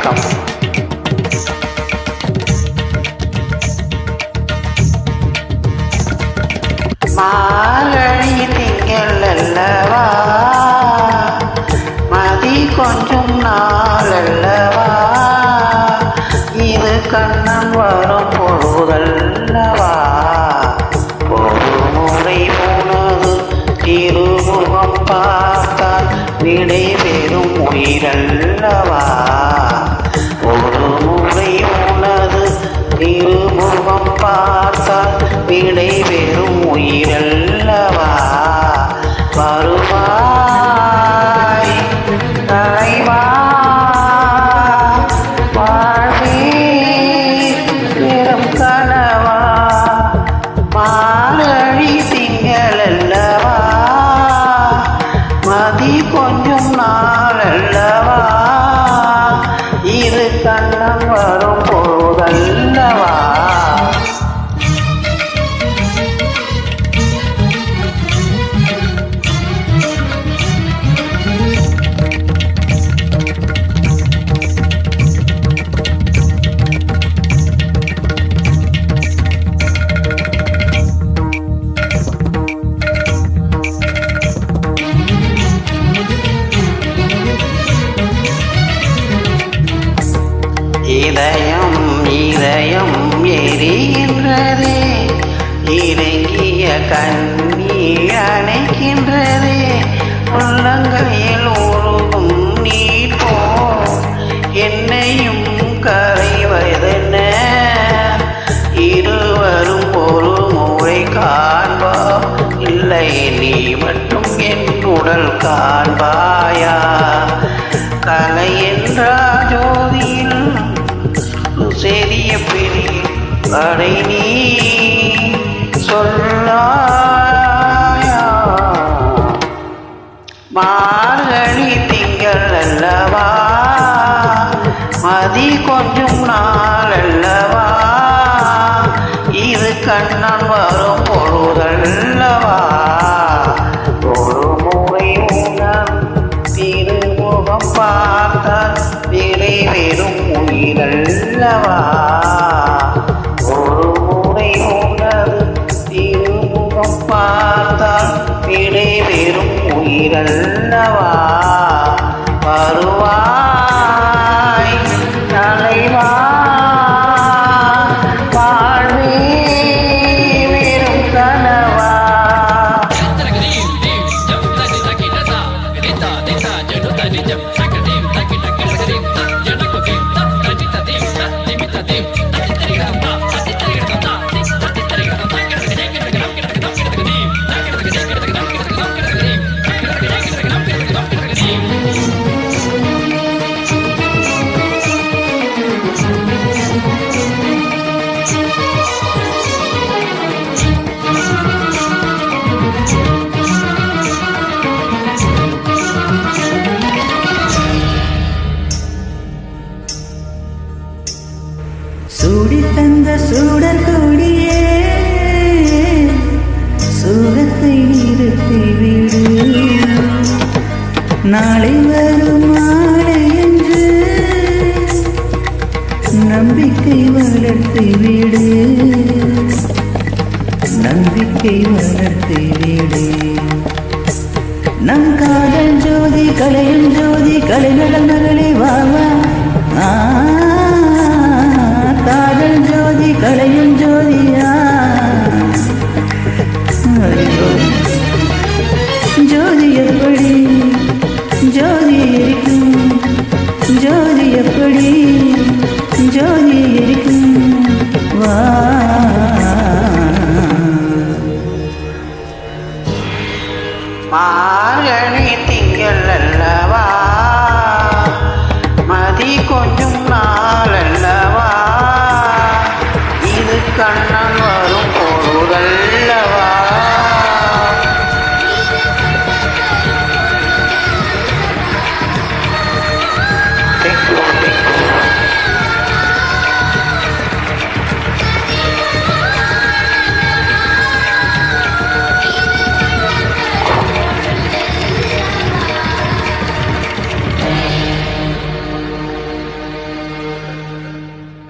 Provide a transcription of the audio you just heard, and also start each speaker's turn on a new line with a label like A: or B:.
A: வணக்கம். மார்கழி திங்கள் அல்லவா, மதி கொஞ்சம் நாள் அல்லவா, இது கண்ணன் வரும் பொழுதல்லவா, ஒரு முறை உனது திருமுகம் பார்த்தால் விடை பெறும் உயிரல்லவா, ஒரு முறை உனது திருமுகம் பார்த்தால் விடை பெறும் உயிரல்லவா, வருவாய் தலைவா வாழ்வே பெரும் கனவா, மார்கழி திங்கள் அல்லவா, மதி கொஞ்சம் நாள் அல்லவா, இது கண்ணன் வரும் பொழுதல்லவா. இதயம் இதயம் எரிகின்றதே, இறங்கிய கண்ணீர் அணைக்கின்றதே, உள்ளங்கையில் உருகும் நீர் போல் என்னையும் கரைவதென்ன, இருவரும் ஒரு முறை காண்பா, இல்லை நீ மட்டும் என் உடல் காண்பாயா, கலை என்ற ஜோதியில் செறிய பிடி அடை நீ சொல்லாயா, மார்கழி திங்கள் அல்லவா, மதி கொஞ்சம் நாள் அல்லவா, இது கண்ணன் வரும் பொழுதல்லவா, ஒரு முறை உணர் திருமுகம் பார்த்தால் விடை பெறும் உயிரல்லவா, ஒரு முறை உணர் திருமுகம் பார்த்தால் விடை பெறும் உயிரல்லவா, வருவாய் தலைவா வாழ்வே பெரும் கனவா.
B: சூடி தந்த சூடர் கொடியே, சூரத்தை நிறுத்திவிடு, நாளை வரும் மாலை என்று நம்பிக்கை வளர்த்துவிடு, நம்பிக்கை வளர்த்துவிடு, நம் காதல் ஜோதி கலையும் ஜோதி கலை